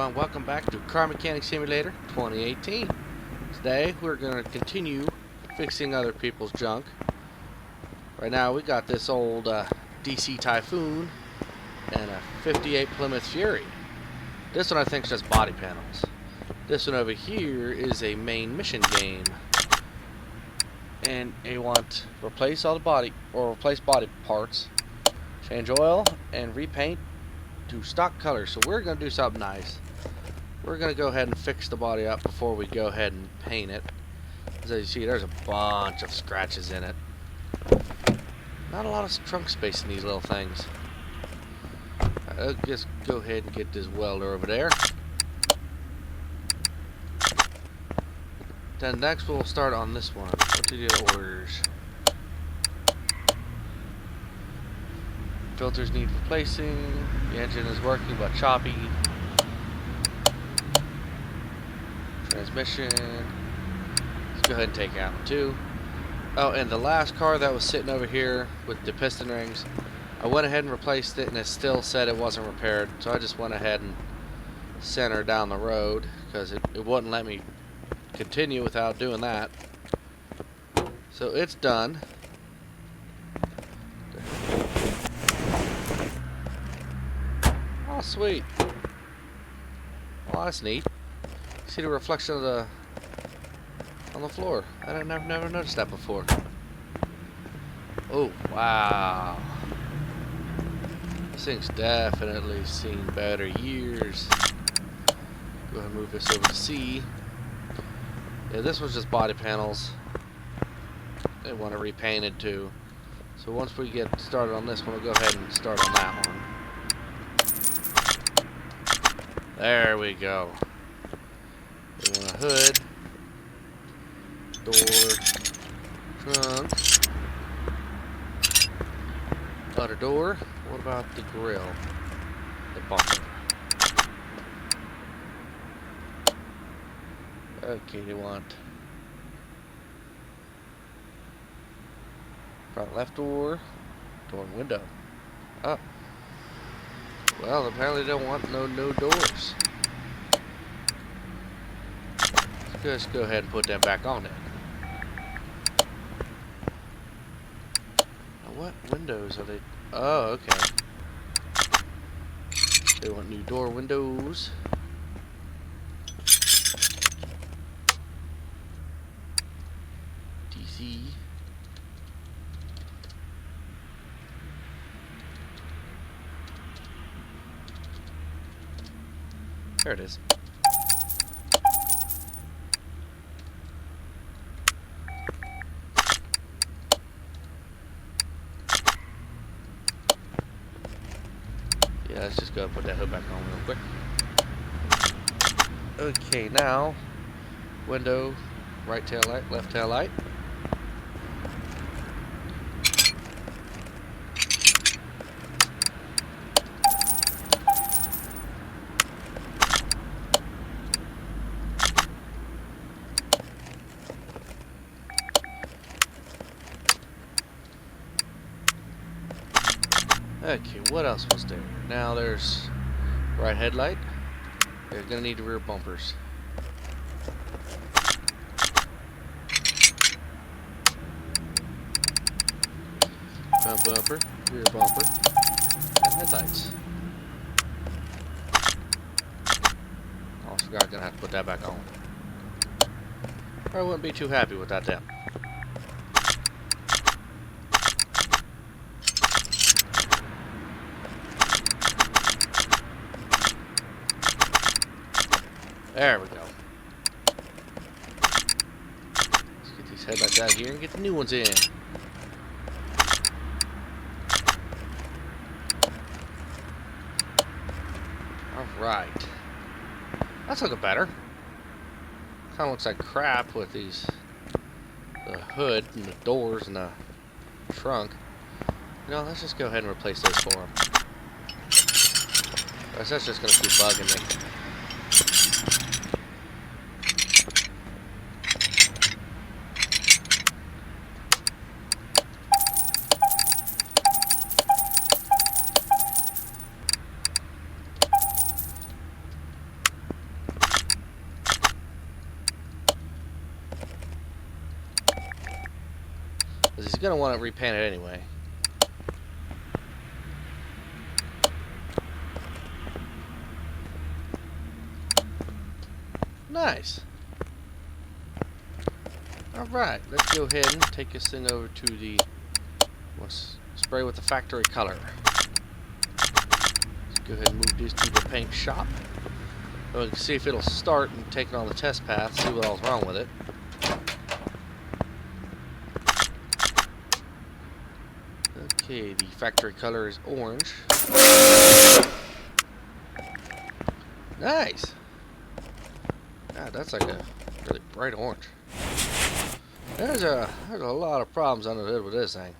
everyone, welcome back to Car Mechanic Simulator 2018. Today we're going to continue fixing other people's junk. Right now we got this old DC Typhoon and a 58 Plymouth Fury. This one I think is just body panels. This one over here is a main mission game. And they want to replace all the body parts, change oil, and repaint to stock colors. So we're going to do something nice. We're going to go ahead and fix the body up before we go ahead and paint it. As you see, there's a bunch of scratches in it. Not a lot of trunk space in these little things. I'll just go ahead and get this welder over there. Then next we'll start on this one. What do the orders? Filters need replacing. The engine is working but choppy. Transmission. Let's go ahead and take out two. Oh, and the last car that was sitting over here with the piston rings, I went ahead and replaced it, and it still said it wasn't repaired. So I just went ahead and sent her down the road because it wouldn't let me continue without doing that. So it's done. Oh, sweet. Oh, that's neat. See the reflection of on the floor. I've never noticed that before. Oh, wow. This thing's definitely seen better years. Go ahead and move this over to C. Yeah, this was just body panels. They want to repaint it too. So once we get started on this one, we'll go ahead and start on that one. There we go. We want a hood, door, trunk, outer door. What about the grill? The bumper. Okay, they want front left door, door and window. Oh. Well, apparently they don't want no doors. Let's just go ahead and put them back on there. Now what windows are they? Oh, okay. They want new door windows. DC. There it is. Yeah, let's just go and put that hood back on real quick. Okay, now window, right tail light, left tail light. Okay, what else was there? Now there's right headlight. They're gonna need the rear bumpers. Front bumper, rear bumper, and headlights. Oh, I forgot I'm gonna have to put that back on. I wouldn't be too happy with that then. There we go. Let's get these headlights out of here and get the new ones in. Alright. That's looking better. Kinda looks like crap with the hood and the doors and the trunk. You know, let's just go ahead and replace those for them. That's just gonna keep bugging me. going to want to repaint it anyway. Nice. Alright, let's go ahead and take this thing over to the... Let's spray with the factory color. Let's go ahead and move these to the paint shop. So we can see if it'll start and take it on the test path, see what all's wrong with it. Okay, the factory color is orange. Nice! God, that's like a really bright orange. There's a lot of problems under the hood with this thing.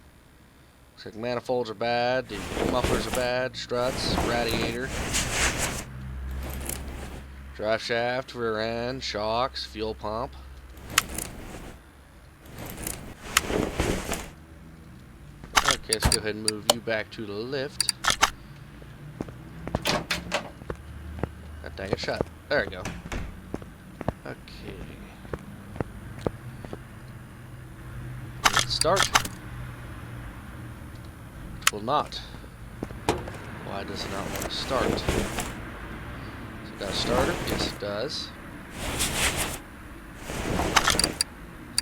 Looks like manifolds are bad, the mufflers are bad, struts, radiator, drive shaft, rear end, shocks, fuel pump. Okay, let's go ahead and move you back to the lift. God dang it, shut. There we go. Okay. Let's start. It will not. Why does it not want to start? So it got a starter? Yes, it does.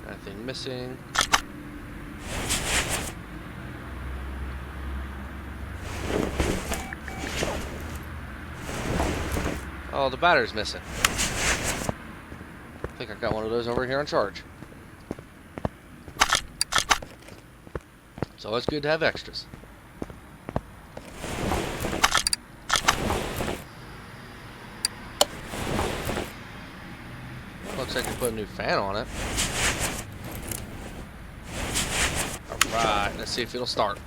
Nothing missing. Oh, the battery's missing. I think I got one of those over here on charge. It's always good to have extras. Looks like they put a new fan on it. Alright, let's see if it'll start.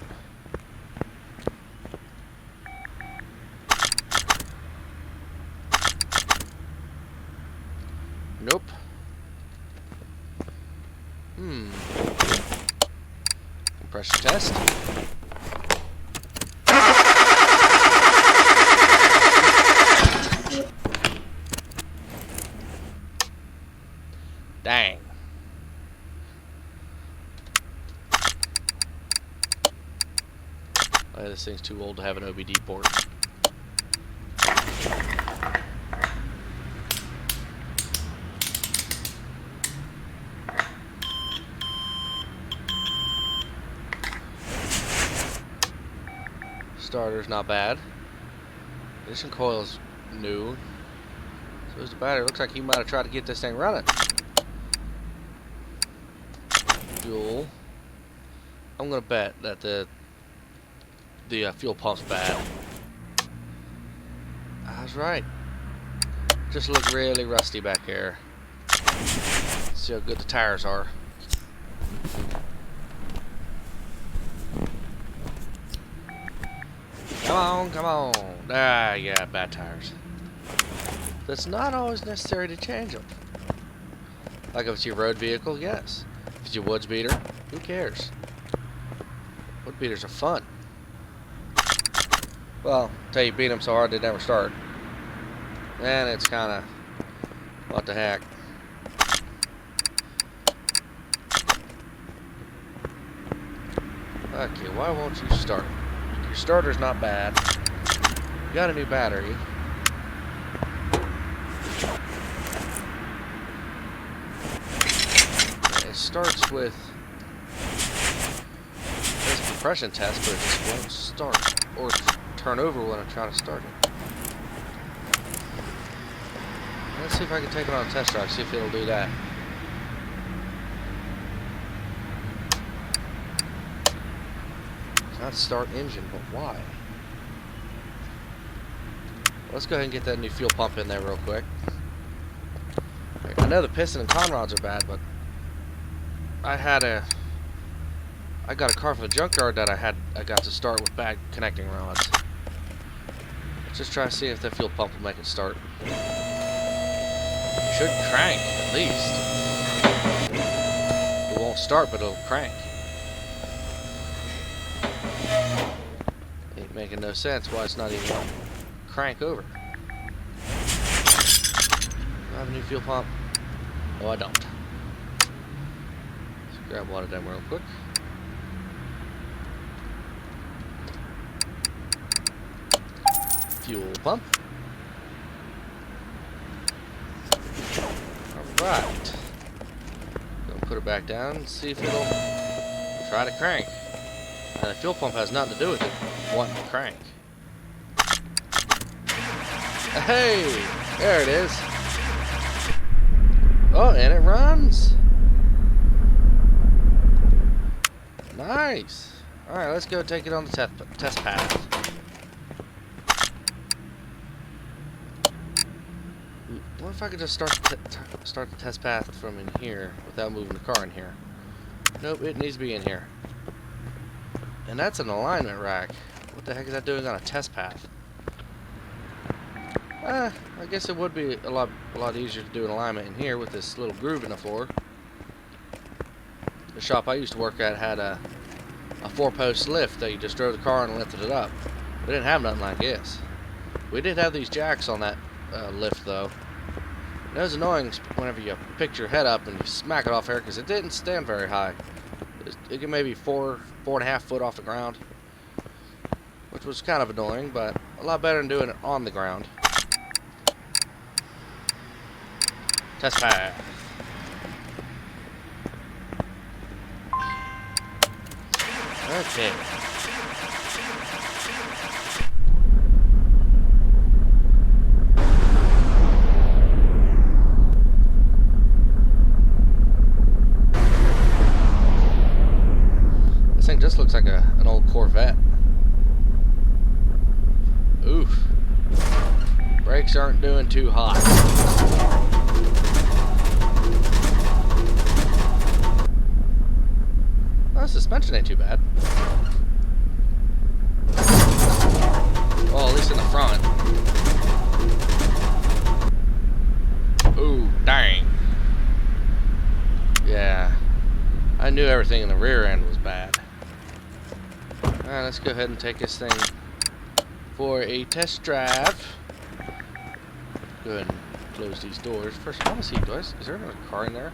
Nope. Compression test. Dang. Oh, this thing's too old to have an OBD port. Starter's not bad. Ignition coil's new. So is the battery. Looks like he might have tried to get this thing running. Fuel. I'm gonna bet that the fuel pump's bad. I was right. Just look really rusty back here. Let's see how good the tires are. Come on, come on. Ah, yeah, bad tires. That's not always necessary to change them. Like if it's your road vehicle, yes. If it's your woods beater, who cares? Wood beaters are fun. Well, until you beat them so hard they never start. Then it's kind of, what the heck. Okay, why won't you start? Your starter's not bad. You got a new battery. It starts with this compression test, but it just won't start or turn over when I try to start it. Let's see if I can take it on a test drive, see if it'll do that. Not start engine, but why? Let's go ahead and get that new fuel pump in there real quick. I know the piston and con rods are bad, but I got a car from the junkyard that I got to start with bad connecting rods. Let's just try to see if the fuel pump will make it start. It should crank, at least. It won't start, but it'll crank. Ain't making no sense why it's not even crank over. Do I have a new fuel pump? No, I don't. Let's grab one of them real quick. fuel pump. Alright. Gonna put it back down and see if it'll try to crank. The fuel pump has nothing to do with it wanting to crank. Hey! There it is. Oh, and it runs. Nice. Alright, let's go take it on the test path. What if I could just start the test path from in here without moving the car in here? Nope, it needs to be in here. And that's an alignment rack. What the heck is that doing on a test path? I guess it would be a lot easier to do an alignment in here with this little groove in the floor. The shop I used to work at had a 4-post lift that you just drove the car and lifted it up. We didn't have nothing like this. We did have these jacks on that lift though. And it was annoying whenever you picked your head up and you smack it off here because it didn't stand very high. It could maybe 4.5 foot off the ground, which was kind of annoying, but a lot better than doing it on the ground. Test path. Okay. This thing just looks like an old Corvette. Oof. Brakes aren't doing too hot. Well, the suspension ain't too bad. Well, at least in the front. Ooh, dang. Yeah. I knew everything in the rear end was bad. Alright, let's go ahead and take this thing for a test drive. Go ahead and close these doors. First, I want to see, is there another car in there?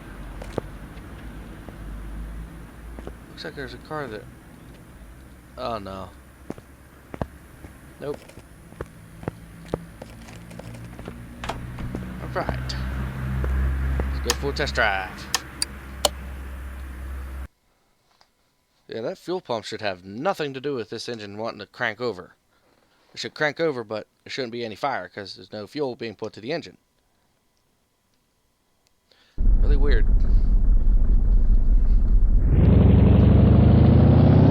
Looks like there's a car there. Oh no. Nope. Alright. Let's go for a test drive. Yeah, that fuel pump should have nothing to do with this engine wanting to crank over. It should crank over, but there shouldn't be any fire because there's no fuel being put to the engine. Really weird.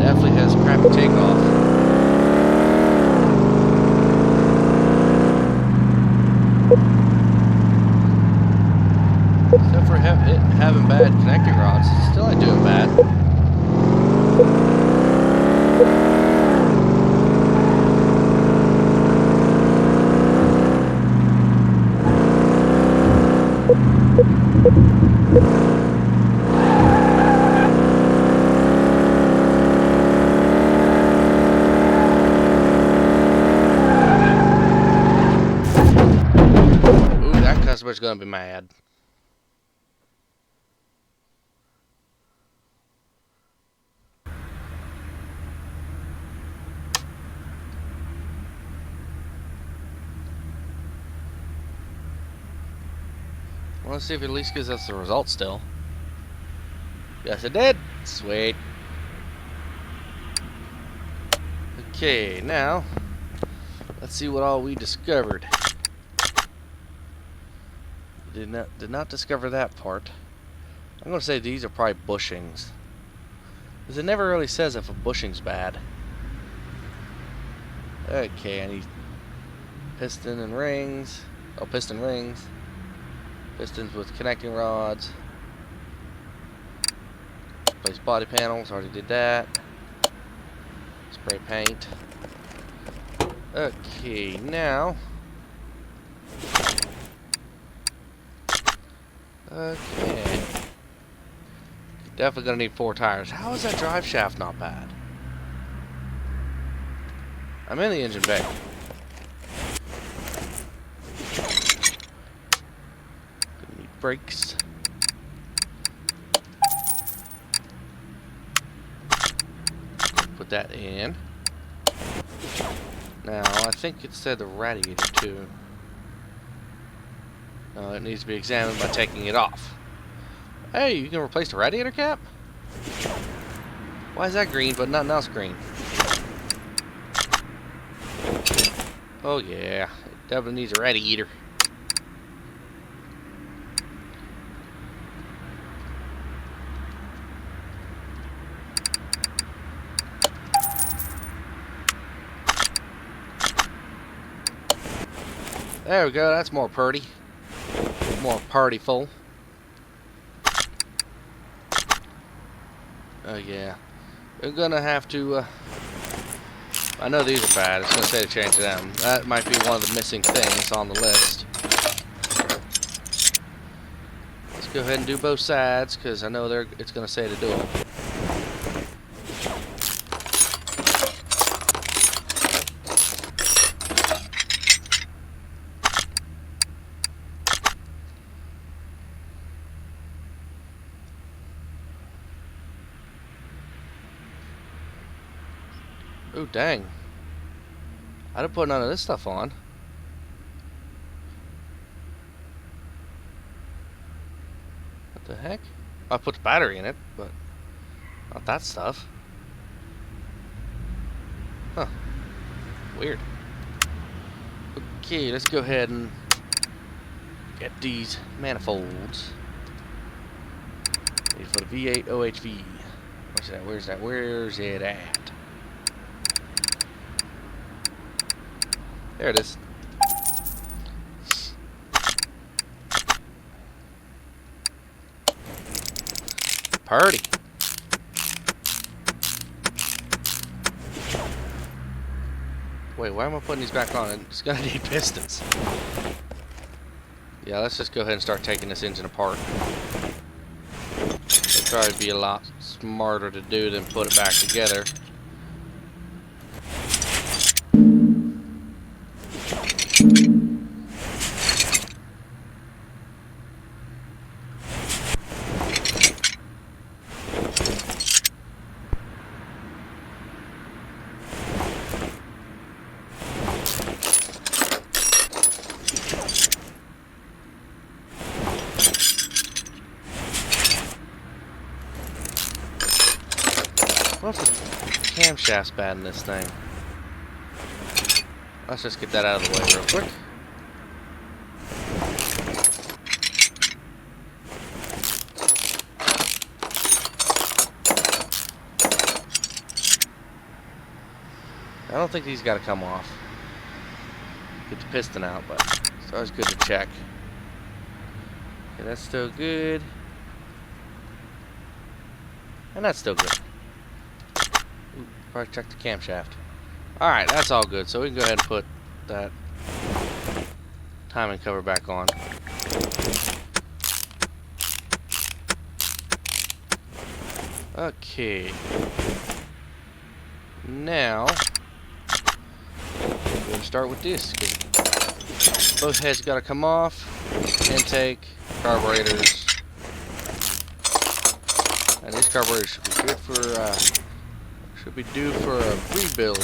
Definitely has crappy takeoff. Except for it having bad connecting rods, it's still ain't doing bad. Ooh, that customer's gonna be mad. Well, let's see if it at least gives us the result still. Yes, it did. Sweet. Okay, now let's see what all we discovered. Did not discover that part. I'm gonna say these are probably bushings, because it never really says if a bushing's bad. Okay, I need piston and rings. Oh, piston rings. Pistons with connecting rods. Replace body panels, already did that. Spray paint. Okay, now. Okay. Definitely gonna need 4 tires. How is that drive shaft not bad? I'm in the engine bay. Brakes. Put that in. Now, I think it said the radiator too. No, it needs to be examined by taking it off. Hey, you can replace the radiator cap? Why is that green but nothing else green? Oh yeah, it definitely needs a radiator. There we go, that's more purty. More partyful. Oh yeah. We're gonna have to, I know these are bad, it's gonna say to change them. That might be one of the missing things on the list. Let's go ahead and do both sides, because I know it's gonna say to do them. Oh dang. I didn't put none of this stuff on. What the heck? I put the battery in it, but not that stuff. Huh. Weird. Okay, let's go ahead and get these manifolds. Wait for the V8 OHV. Where's that? Where's that? Where's it at? There it is. Party. Wait, why am I putting these back on? It's gonna need pistons. Yeah, let's just go ahead and start taking this engine apart. It'd probably be a lot smarter to do than put it back together. What's the camshaft's bad in this thing? Let's just get that out of the way real quick. I don't think these got to come off. Get the piston out, but it's always good to check. Okay, that's still good. And that's still good. Ooh, probably check the camshaft. Alright, that's all good. So we can go ahead and put that timing cover back on. Okay. Now, we're going to start with this. Both heads got to come off. Intake, carburetors. And these carburetors should be good for, should be due for a rebuild.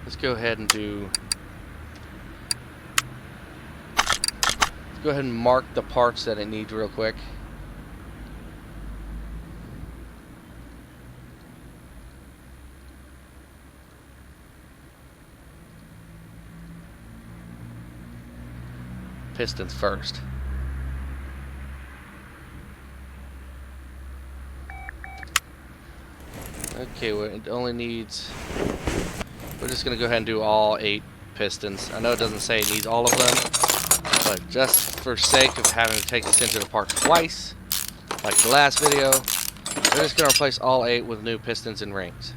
Let's go ahead and do. Let's go ahead and mark the parts that it needs real quick. Pistons first. Okay, well, it only needs. We're just gonna go ahead and do all 8 pistons. I know it doesn't say it needs all of them, but just for sake of having to take this engine apart twice, like the last video, we're just gonna replace all 8 with new pistons and rings.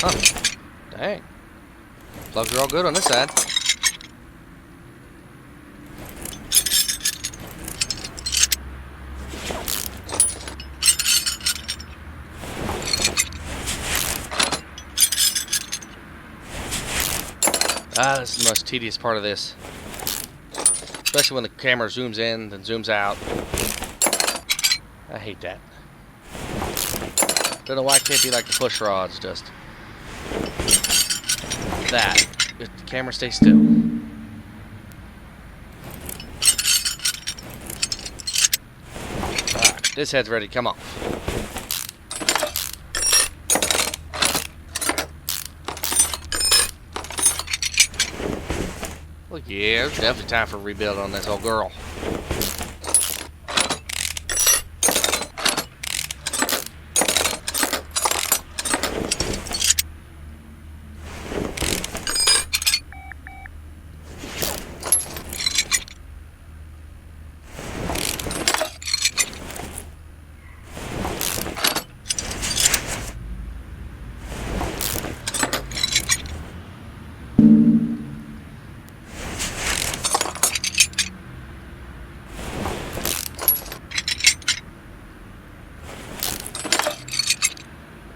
Huh. Dang. Plugs are all good on this side. Ah, this is the most tedious part of this. Especially when the camera zooms in, then zooms out. I hate that. Don't know why it can't be like the push rods, just that. If the camera stays still. Alright, this head's ready to come off. Well, yeah, there's definitely time for a rebuild on this old girl.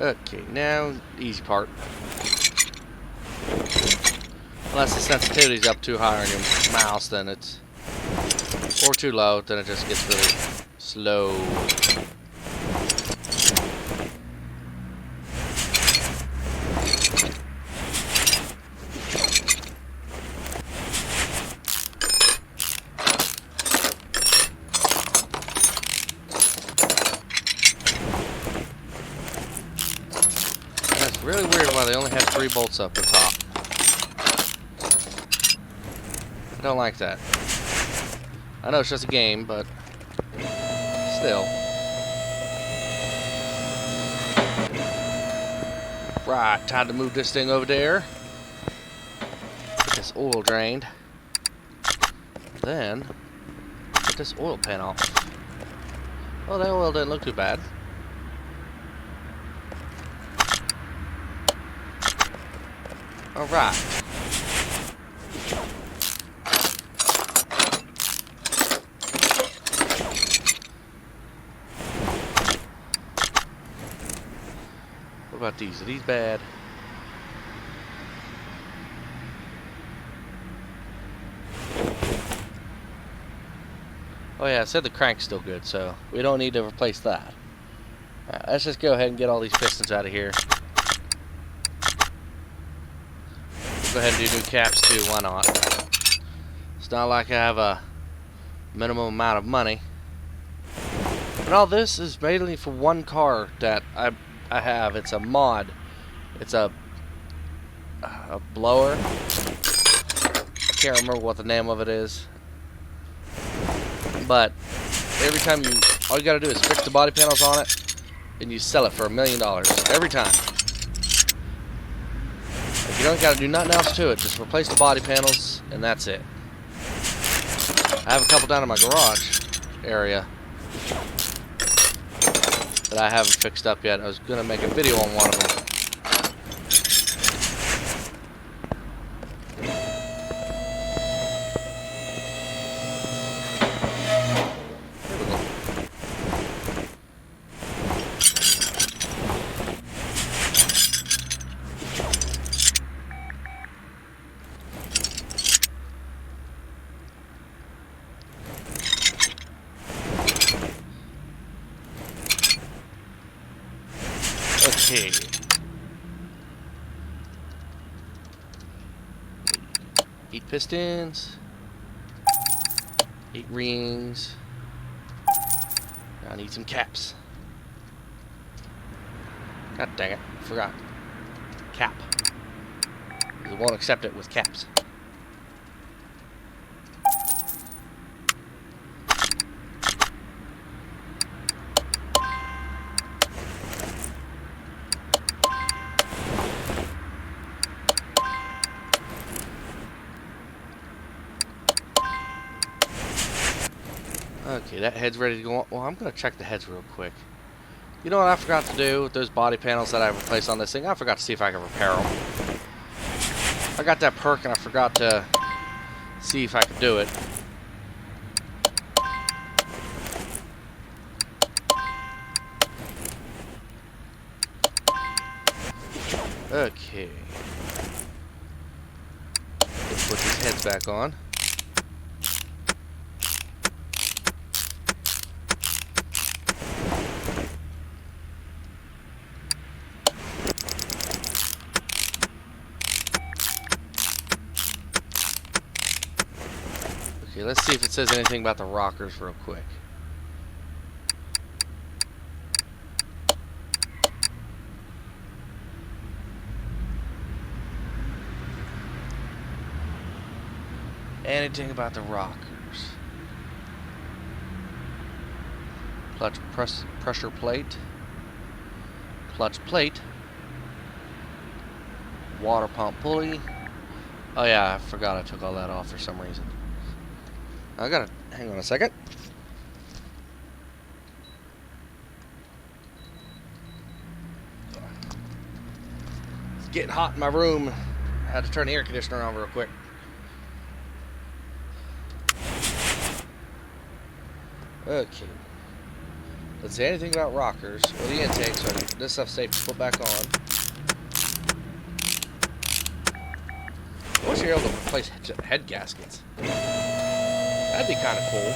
Okay, now the easy part. Unless the sensitivity's up too high on your mouse, then it's, or too low, then it just gets really slow. Really weird why they only have 3 bolts up the top. I don't like that. I know it's just a game, but still. Right, time to move this thing over there. Get this oil drained. Then, get this oil pan off. Oh, that oil didn't look too bad. Alright. What about these? Are these bad? Oh yeah, I said the crank's still good, so we don't need to replace that. Alright, let's just go ahead and get all these pistons out of here. Go ahead and do new caps too, why not? It's not like I have a minimum amount of money. And all this is mainly for one car that I have. It's a mod. It's a blower. I can't remember what the name of it is. But every time all you gotta do is fix the body panels on it and you sell it for $1 million. Every time. You don't gotta do nothing else to it, just replace the body panels and that's it. I have a couple down in my garage area that I haven't fixed up yet. I was gonna make a video on one of them. Okay. 8 pistons. 8 rings. I need some caps. God dang it. Forgot. Cap. It won't accept it with caps. Okay, that head's ready to go on. Well, I'm going to check the heads real quick. You know what I forgot to do with those body panels that I replaced on this thing? I forgot to see if I can repair them. I got that perk and I forgot to see if I could do it. Okay. put these heads back on. Okay, let's see if it says anything about the rockers real quick. Anything about the rockers. Clutch pressure plate. Clutch plate. Water pump pulley. Oh yeah, I forgot I took all that off for some reason. I gotta, hang on a second. It's getting hot in my room. I had to turn the air conditioner on real quick. Okay. Let's say anything about rockers or the intake, so this stuff's safe to put back on. I wish you were able to replace head gaskets. That'd be kind of cool.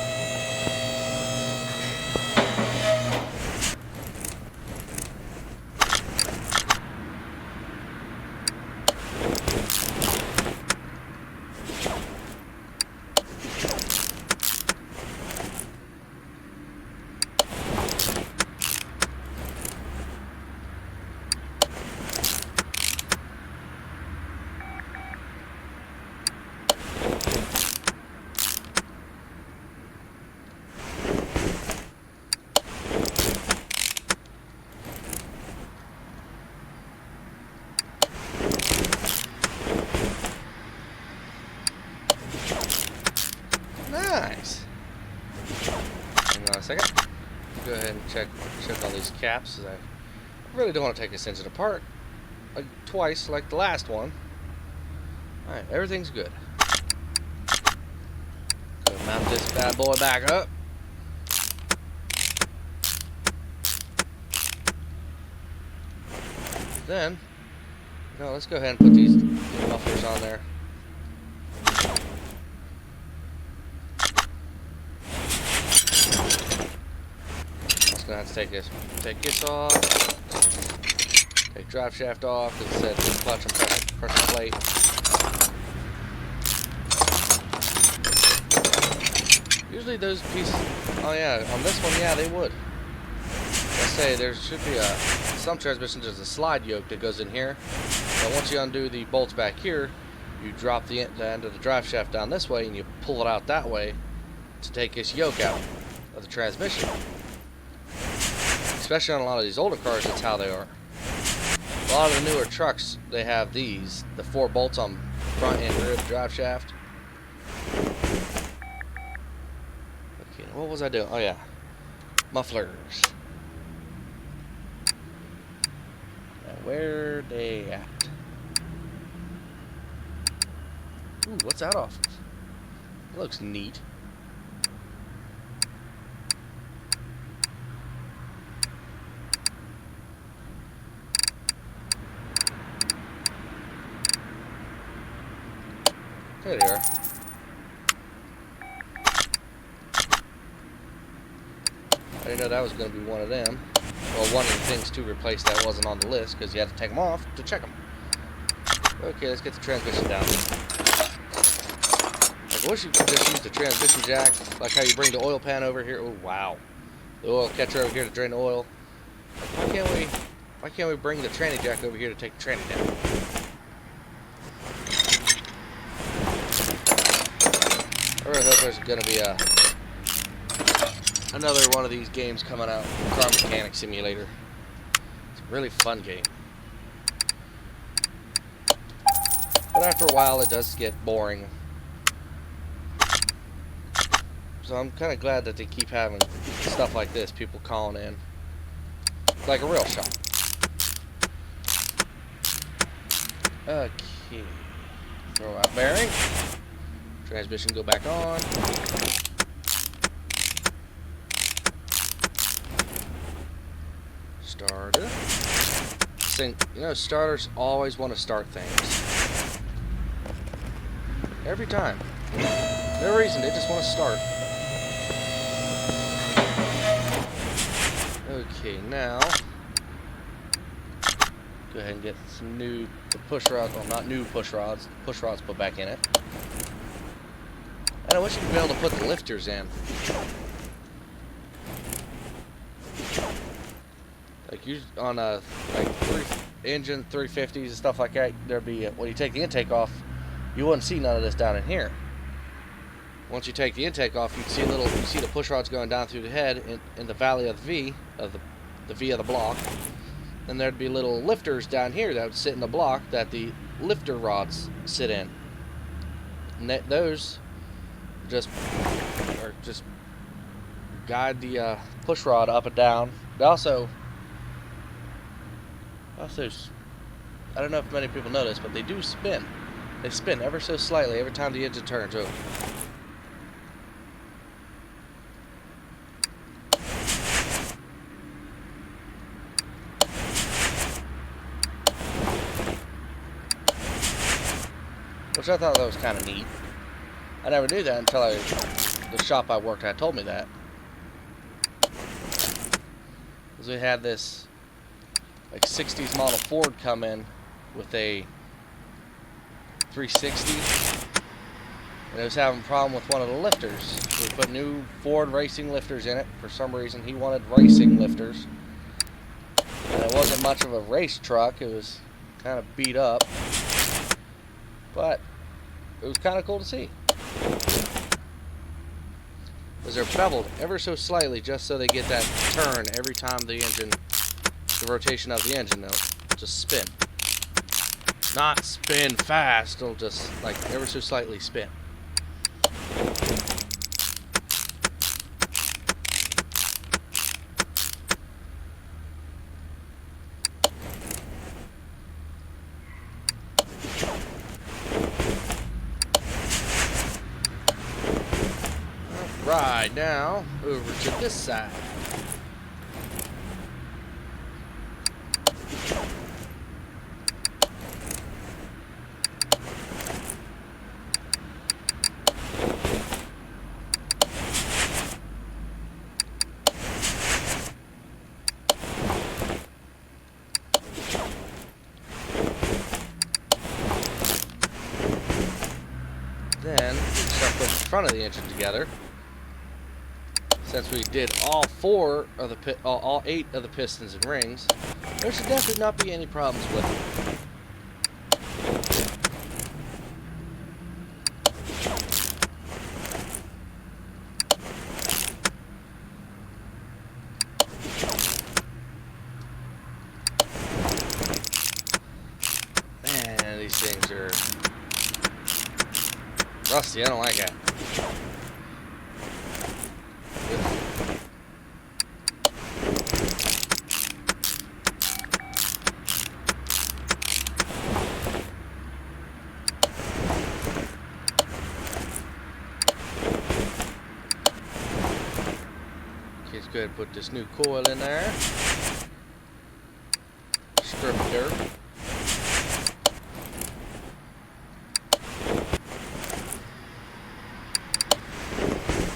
Nice. Hang on a second. Go ahead and check all these caps. I really don't want to take this engine apart like twice like the last one. Alright, everything's good. Go mount this bad boy back up. Then, no, let's go ahead and put these mufflers on there. Gonna have to take this off, take drive shaft off, because it said clutch and pressure plate. Usually those pieces, oh yeah, on this one, yeah, they would. Let's say there should be some transmissions, there's a slide yoke that goes in here, but once you undo the bolts back here, you drop the end of the drive shaft down this way, and you pull it out that way to take this yoke out of the transmission. Especially on a lot of these older cars, that's how they are. A lot of the newer trucks, they have these, the 4 bolts on front and rear drive shaft. Okay, what was I doing? Oh yeah, mufflers. Now where they at? Ooh, what's that off of? That looks neat. There they are. I didn't know that was going to be one of them. Well, one of the things to replace that wasn't on the list because you had to take them off to check them. Okay, let's get the transmission down. I wish you could just use the transmission jack, like how you bring the oil pan over here. Oh wow, the oil catcher over here to drain the oil. Why can't we bring the tranny jack over here to take the tranny down? I really hope there's going to be another one of these games coming out, Car Mechanic Simulator. It's a really fun game. But after a while, it does get boring. So I'm kind of glad that they keep having stuff like this, people calling in. Like a real shop. Okay. Throw out bearing. Transmission go back on. Starter. You know, starters always want to start things. Every time. No reason, they just want to start. Okay, now go ahead and get some new push rods. Well, not new push rods. Push rods put back in it. And I wish you'd be able to put the lifters in. Like you on a engine 350s and stuff like that, there'd be when you take the intake off, you wouldn't see none of this down in here. Once you take the intake off, you'd see the push rods going down through the head in the valley of the V of the V of the block, and there'd be little lifters down here that would sit in the block that the lifter rods sit in. And those just guide the push rod up and down. They also, I don't know if many people notice, but they do spin. They spin ever so slightly every time the engine turns over. Which I thought that was kind of neat. I never knew that until the shop I worked at told me that. Because we had this like 60s model Ford come in with a 360, and it was having a problem with one of the lifters. We put new Ford racing lifters in it. For some reason he wanted racing lifters, and it wasn't much of a race truck. It was kind of beat up, but it was kind of cool to see. Because they're beveled ever so slightly just so they get that turn every time the rotation of the engine, they'll just spin. Not spin fast, it'll just like ever so slightly spin. Right, now over to this side. Then we start putting the front of the engine together. Since we did all 8 of the pistons and rings, there should definitely not be any problems with it. Man, these things are rusty. I don't like it. Let's go ahead and put this new coil in there. Strip of dirt.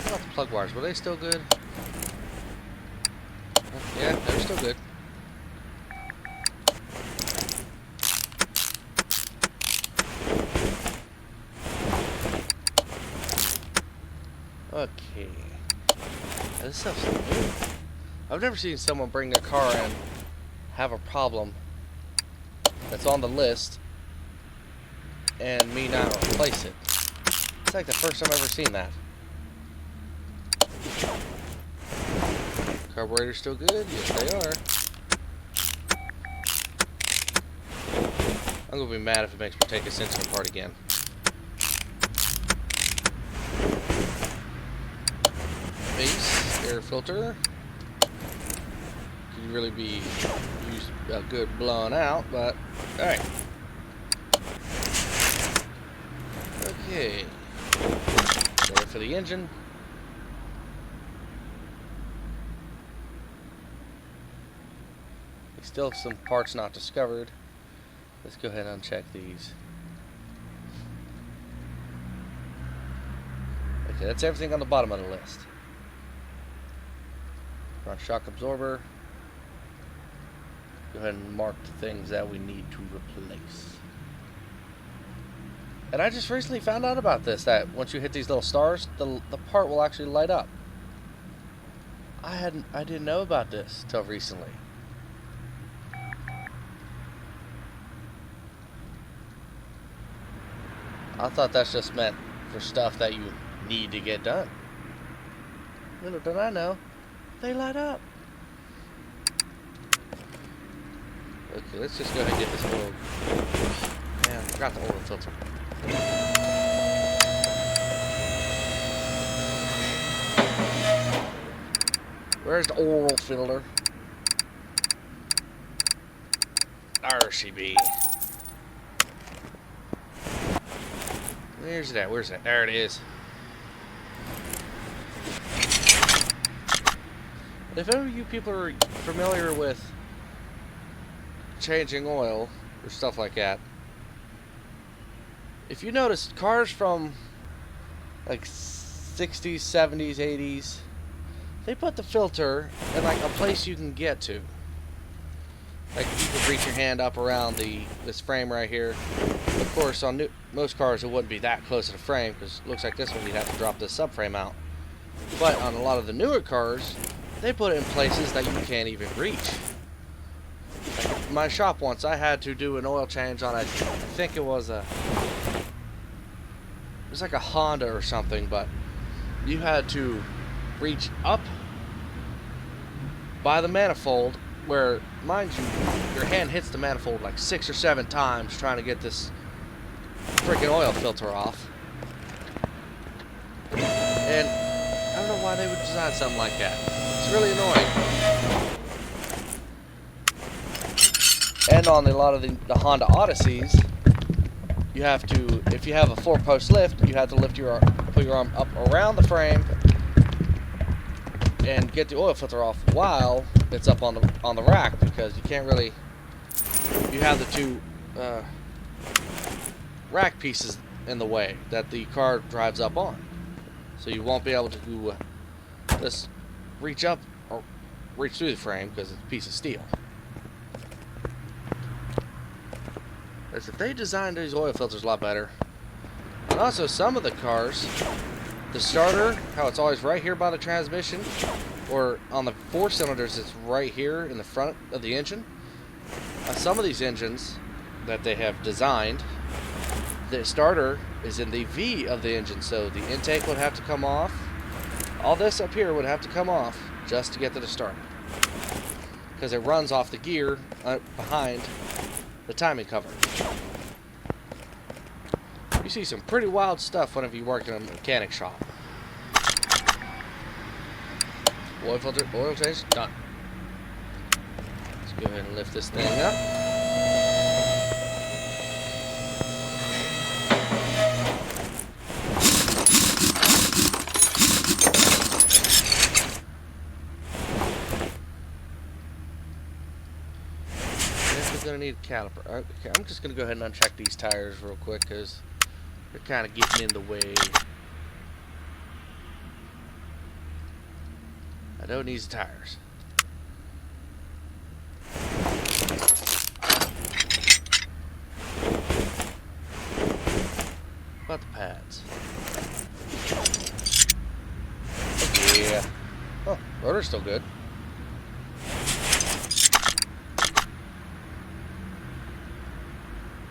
How about the plug wires? Were they still good? Yeah, they're still good. Okay. Now, this stuff's new. I've never seen someone bring their car in, have a problem that's on the list, and me not replace it. It's like the first time I've ever seen that. Carburetor's still good? Yes, they are. I'm gonna be mad if it makes me take this engine apart again. Base air filter. Could really be used a good blowing out, but alright. Okay. Ready for the engine. Still some parts not discovered. Let's go ahead and uncheck these. Okay, that's everything on the bottom of the list. Front shock absorber. Go ahead and mark the things that we need to replace. And I just recently found out about this, that once you hit these little stars, the part will actually light up. I didn't know about this till recently. I thought that's just meant for stuff that you need to get done. Little did I know, they light up. Okay, let's just go ahead and get this oil. Man, I forgot the oil filter. Where's the oil filter? There she be. Where's it at? Where's it at? There it is. If ever you people are familiar with changing oil or stuff like that, if you notice cars from like 60s, 70s, 80s, they put the filter in like a place you can get to. Like you can reach your hand up around this frame right here. Of course, on most cars it wouldn't be that close to the frame, because it looks like this one you'd have to drop this subframe out. But on a lot of the newer cars, they put it in places that you can't even reach. Like in my shop once, I had to do an oil change on I think it was like a Honda or something, but you had to reach up by the manifold, where, mind you, your hand hits the manifold like 6 or 7 times trying to get this freaking oil filter off. And I don't know why they would design something like that. It's really annoying. And on a lot of the Honda Odysseys, you have to, if you have a 4-post lift, you have to put your arm up around the frame and get the oil filter off while it's up on the rack, because you can't really, you have the two rack pieces in the way that the car drives up on, so you won't be able to just reach up or reach through the frame because it's a piece of steel. As if they designed these oil filters a lot better. And also some of the cars, the starter, how it's always right here by the transmission, or on the 4 cylinders it's right here in the front of the engine. Some of these engines that they have designed, the starter is in the V of the engine, so the intake would have to come off. All this up here would have to come off just to get to the starter, because it runs off the gear behind the timing cover. You see some pretty wild stuff whenever you work in a mechanic shop. Oil filter, oil change, done. Let's go ahead and lift this thing up. We're going to need a caliper. Okay, I'm just going to go ahead and uncheck these tires real quick, because they're kind of getting in the way. I know it needs tires. What about the pads? Yeah. Oh, rotor's still good.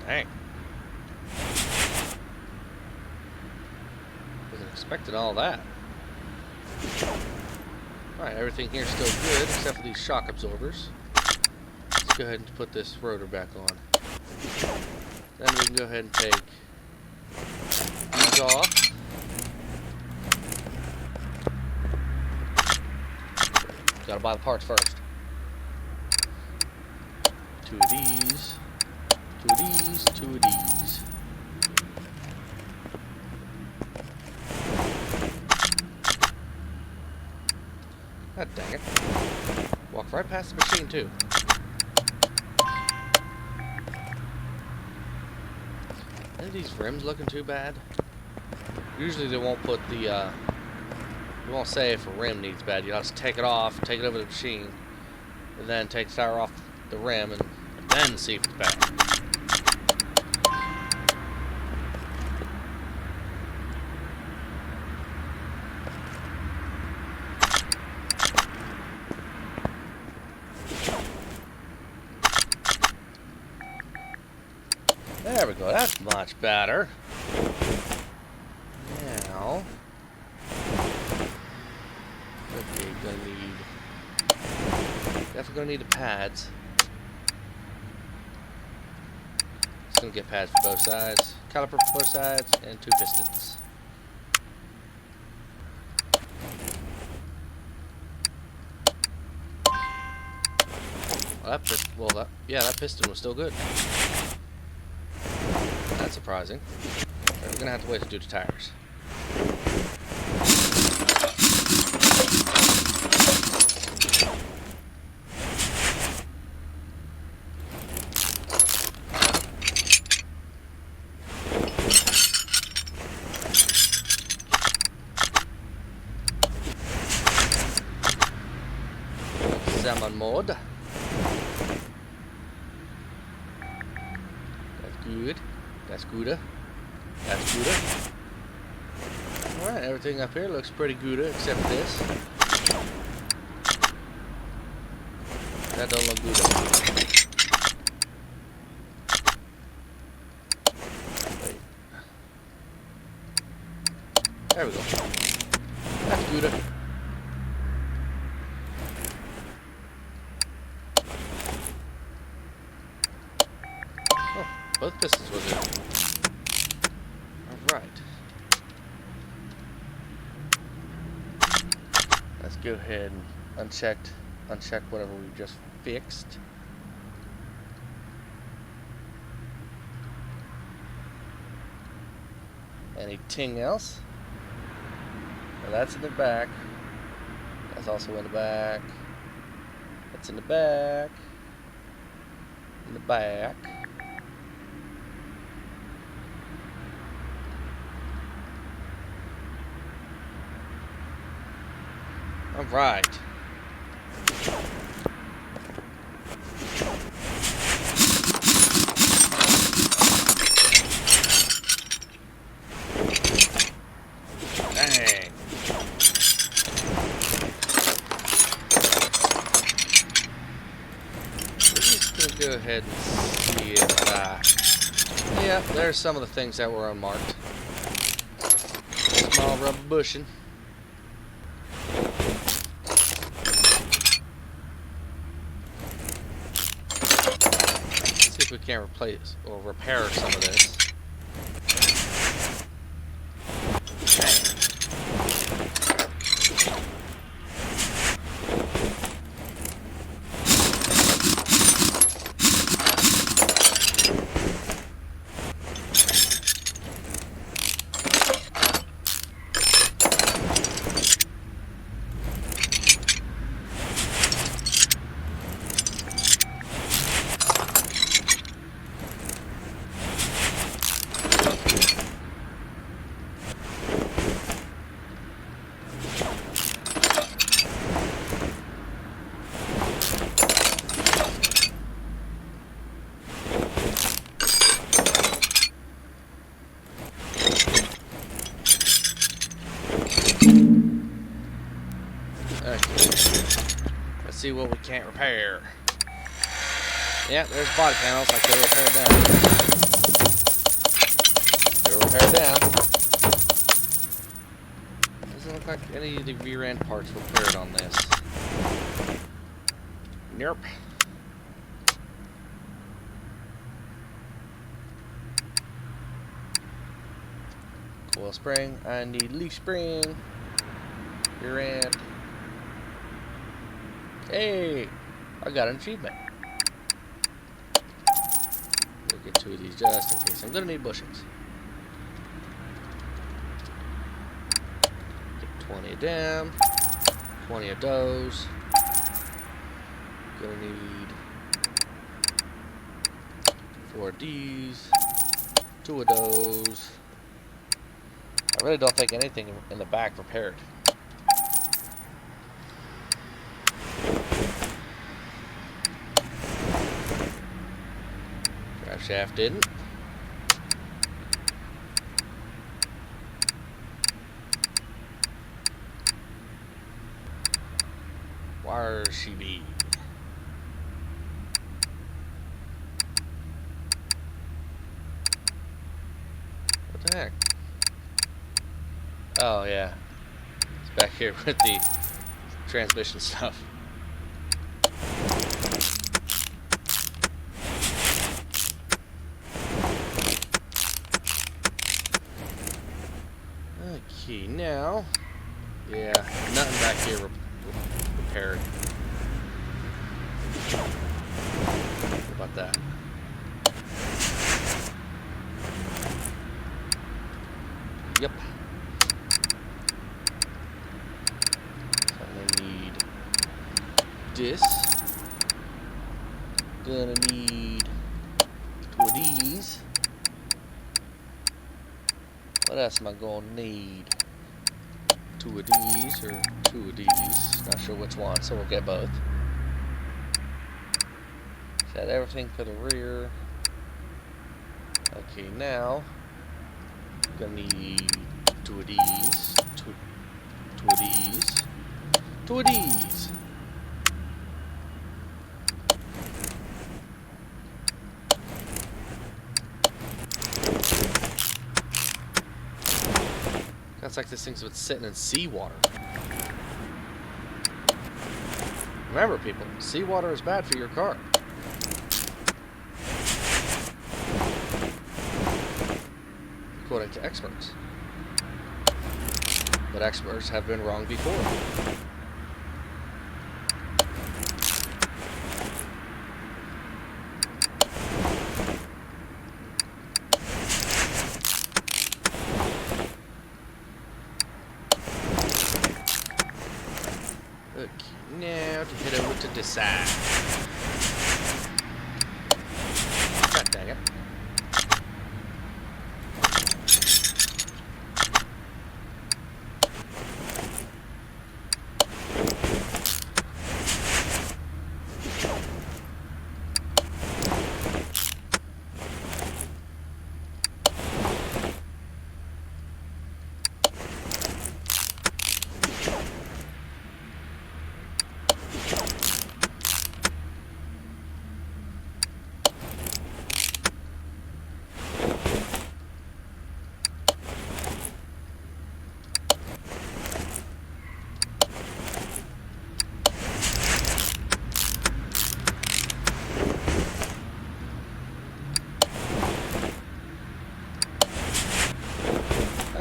Dang. Wasn't expecting all that. Alright, everything here's still good except for these shock absorbers. Let's go ahead and put this rotor back on. Then we can go ahead and take these off. Gotta buy the parts first. 2 of these. 2 of these. 2 of these. God dang it. Walk right past the machine, too. Are these rims looking too bad? Usually they won't put the, they won't say if a rim needs bad. You have to take it off, take it over to the machine, and then take the tire off the rim, and then see if it's bad. There we go, that's much better. Now, okay, definitely gonna need the pads. It's gonna get pads for both sides, caliper for both sides, and 2 pistons. Well, that piston was still good. That's surprising. We're gonna have to wait to do the tires. Salmon mode. That's good. That's gooder. That's gooder. Alright, everything up here looks pretty gooder except this. That don't look gooder. Wait. There we go. That's gooder. Oh, both pistons were good. Alright. Let's go ahead and uncheck whatever we just fixed. Anything else? Well, that's in the back. That's also in the back. That's in the back. In the back. All right. Dang. We're just gonna go ahead and see if, yeah, there's some of the things that were unmarked. Small rubber bushing. We can't replace or repair some of this. See what we can't repair. Yeah, there's body panels. I could have repaired them. Could have repaired them. Doesn't look like any of the rear end parts were repaired on this. Nope. Coil spring. I need leaf spring. Rear end. Hey, I got an achievement. We'll get 2 of these just in case. I'm gonna need bushings. Get 20 of them, 20 of those. Gonna need 4 of these, 2 of those. I really don't think anything in the back repaired. Drive shaft didn't. Where she be? What the heck? Oh yeah, it's back here with the transmission stuff. Okay, now, yeah, nothing back here repaired. What about that? Yep. So I'm gonna need this. Gonna need two of these. What else am I gonna need? Two of these or two of these. Not sure which one, so we'll get both. Is that everything for the rear? Okay, now gonna need two of these, two of these, two of these. It's like this thing's been sitting in seawater. Remember, people, seawater is bad for your car. According to experts. But experts have been wrong before. Okay, now to head over to this side. God dang it.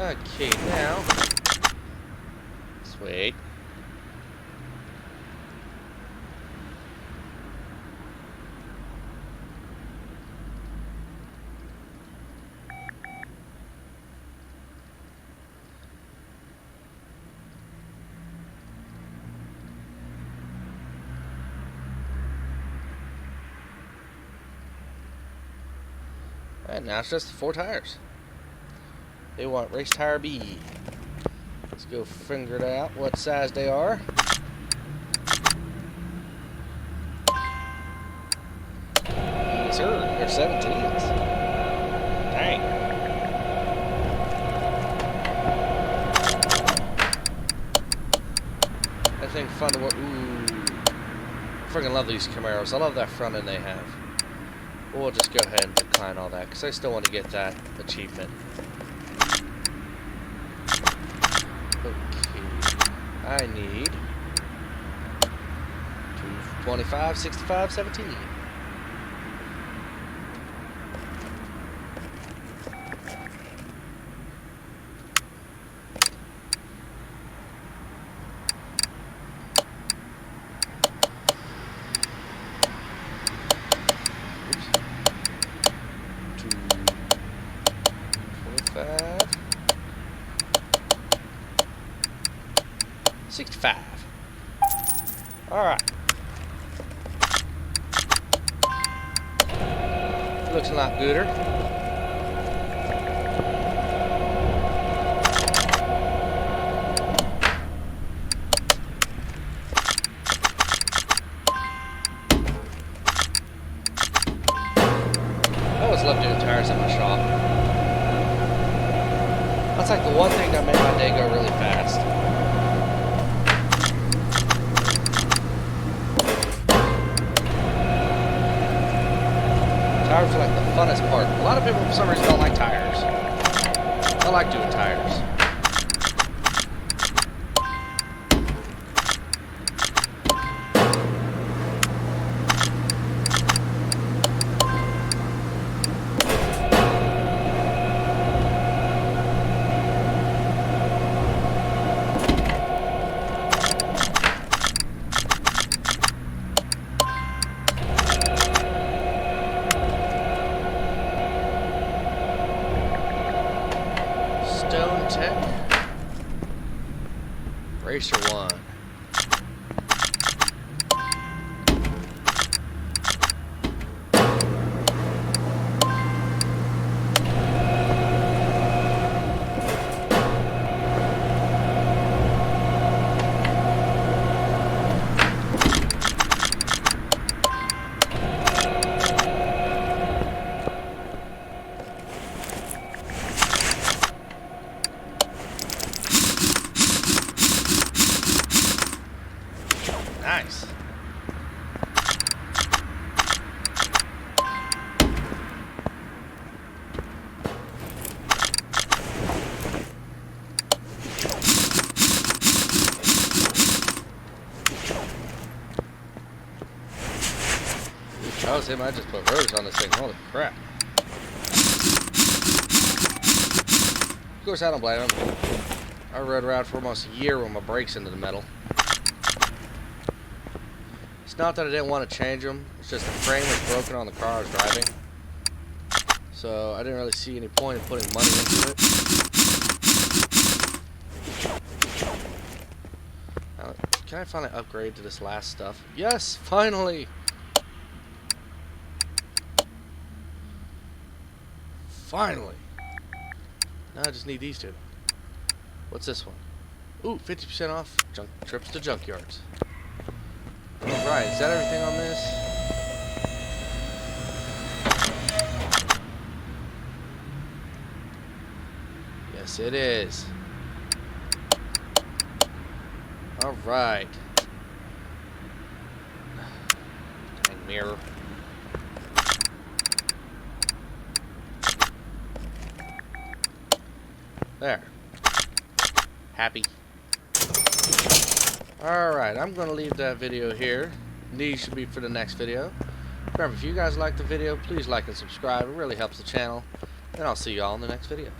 Okay, now, sweet. Alright, now it's just the 4 tires. They want race tire B. Let's go figure it out what size they are. Yes, sir. They're 17s. Dang. That thing's fun to work. Ooh. I freaking love these Camaros. I love that front end they have. We'll just go ahead and decline all that because I still want to get that achievement. I need 225, 65, 17. Oops. 225. 65. Alright. Looks a lot gooder. always love doing tires in my shop. That's like the one thing that made my day go really fast. Tires are like the funnest part. A lot of people for some reason don't like tires. I like doing tires. Stone Tech Racer 1. Nice. That was him. I just put rotors on this thing. Holy crap. Of course, I don't blame him. I rode around for almost a year with my brakes into the metal. It's not that I didn't want to change them. It's just the frame was broken on the car I was driving. So I didn't really see any point in putting money into it. Now, can I finally upgrade to this last stuff? Yes, finally! Finally! Now I just need these two. What's this one? Ooh, 50% off junk trips to junkyards. Alright, is that everything on this? Yes, it is. Alright. Dang mirror. There. Happy. Alright, I'm going to leave that video here. These should be for the next video. Remember, if you guys like the video, please like and subscribe. It really helps the channel. And I'll see y'all in the next video.